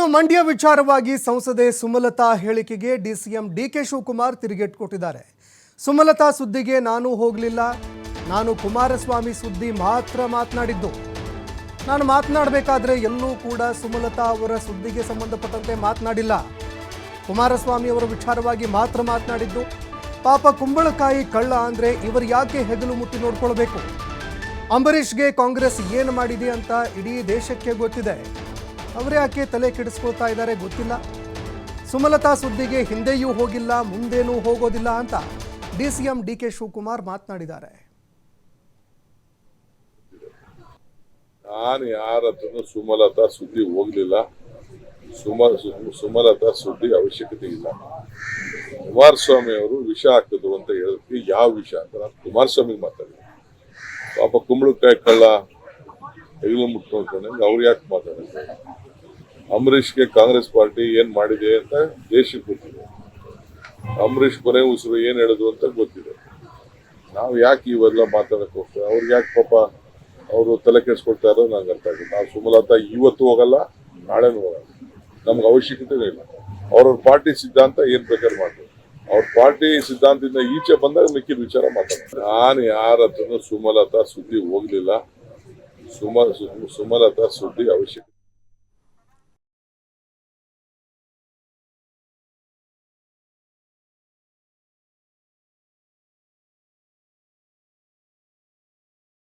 ಇನ್ನು ಮಂಡ್ಯ ವಿಚಾರವಾಗಿ ಸಂಸದೆ ಸುಮಲತಾ ಹೇಳಿಕೆಗೆ ಡಿಸಿಎಂ ಡಿಕೆ ಶಿವಕುಮಾರ್ ತಿರುಗೇಟು ಕೊಟ್ಟಿದ್ದಾರೆ. ಸುಮಲತಾ ಸುದ್ದಿಗೆ ನಾನು ಹೋಗಲಿಲ್ಲ, ನಾನು ಕುಮಾರಸ್ವಾಮಿ ಸುದ್ದಿ ಮಾತ್ರ ಮಾತನಾಡಿದ್ದು. ನಾನು ಮಾತನಾಡಬೇಕಾದ್ರೆ ಎಲ್ಲೂ ಕೂಡ ಸುಮಲತಾ ಅವರ ಸುದ್ದಿಗೆ ಸಂಬಂಧಪಟ್ಟಂತೆ ಮಾತನಾಡಿಲ್ಲ. ಕುಮಾರಸ್ವಾಮಿ ಅವರ ವಿಚಾರವಾಗಿ ಮಾತ್ರ ಮಾತನಾಡಿದ್ದು. ಪಾಪ ಕುಂಬಳಕಾಯಿ ಕಳ್ಳ ಅಂದರೆ ಇವರು ಯಾಕೆ ಹೆಗಲು ಮುಟ್ಟಿ ನೋಡ್ಕೊಳ್ಬೇಕು? ಅಂಬರೀಷ್ಗೆ ಕಾಂಗ್ರೆಸ್ ಏನು ಮಾಡಿದೆ ಅಂತ ಇಡೀ ದೇಶಕ್ಕೆ ಗೊತ್ತಿದೆ. ಅವರು ಯಾಕೆ ತಲೆ ಕೆಡಿಸ್ಕೊಳ್ತಾ ಇದ್ದಾರೆ ಗೊತ್ತಿಲ್ಲ. ಸುಮಲತಾ ಸುದ್ದಿಗೆ ಹಿಂದೆಯೂ ಹೋಗಿಲ್ಲ, ಮುಂದೇನೂ ಹೋಗೋದಿಲ್ಲ ಅಂತ ಡಿಸಿಎಂ ಡಿಕೆ ಶಿವಕುಮಾರ್ ಮಾತನಾಡಿದ್ದಾರೆ. ನಾನು ಯಾರ ಹತ್ರನೂ ಸುಮಲತಾ ಸುದ್ದಿ ಹೋಗ್ಲಿಲ್ಲ. ಸುಮಲತಾ ಸುದ್ದಿ ಅವಶ್ಯಕತೆ ಇಲ್ಲ. ಕುಮಾರಸ್ವಾಮಿ ಅವರು ವಿಷ ಹಾಕಿದ್ರು ಅಂತ ಹೇಳೋದಕ್ಕೆ ಯಾವ ವಿಷ ಅಂತ ನಾನು ಕುಮಾರಸ್ವಾಮಿಗೆ ಮಾತಾಡಿದೆ. ಪಾಪ ಕುಂಬಳಕಾಯಿ ಕಳ್ಳ ಹೆಗಲು ಮುಟ್ಕೊಂಡ್ರೆ ಅವ್ರು ಯಾಕೆ ಮಾತಾಡಿದ್ರು? ಅಂಬರೀಷ್ಗೆ ಕಾಂಗ್ರೆಸ್ ಪಾರ್ಟಿ ಏನ್ ಮಾಡಿದೆ ಅಂತ ದೇಶಕ್ಕೆ ಗೊತ್ತಿದೆ. ಅಂಬರೀಷ್ ಕೊನೆ ಉಸಿರು ಏನ್ ಹೇಳಿದ್ರು ಅಂತ ಗೊತ್ತಿದೆ. ನಾವು ಯಾಕೆ ಇವೆಲ್ಲ ಮಾತಾಡಕ್ ಹೋಗ್ತೇವೆ? ಅವ್ರಿಗೆ ಯಾಕೆ ಪಾಪ ಅವರು ತಲೆ ಕೆಡಿಸ್ಕೊಳ್ತಾ ಇರೋ ನಂಗೆ ಅರ್ಥ ಆಗಿದೆ. ನಾವು ಸುಮಲತಾ ಇವತ್ತು ಹೋಗಲ್ಲ, ನಾಳೆನೂ ಹೋಗಲ್ಲ. ನಮ್ಗೆ ಅವಶ್ಯಕತೆನೇ ಇಲ್ಲ. ಅವ್ರವ್ರ ಪಾರ್ಟಿ ಸಿದ್ಧಾಂತ ಏನ್ ಬೇಕಾದ್ರೆ ಮಾಡ್ತಾರೆ. ಅವ್ರ ಪಾರ್ಟಿ ಸಿದ್ಧಾಂತದಿಂದ ಈಚೆ ಬಂದಾಗ ಮಿಕ್ಕಿದ ವಿಚಾರ ಮಾತಾಡ್ತಾರೆ. ನಾನು ಯಾರ ಹತ್ರನೂ ಸುಮಲತಾ ಸುದ್ದಿ ಹೋಗ್ಲಿಲ್ಲ. ಸುಮಲತಾ ಸುದ್ದಿ ಅವಶ್ಯಕತೆ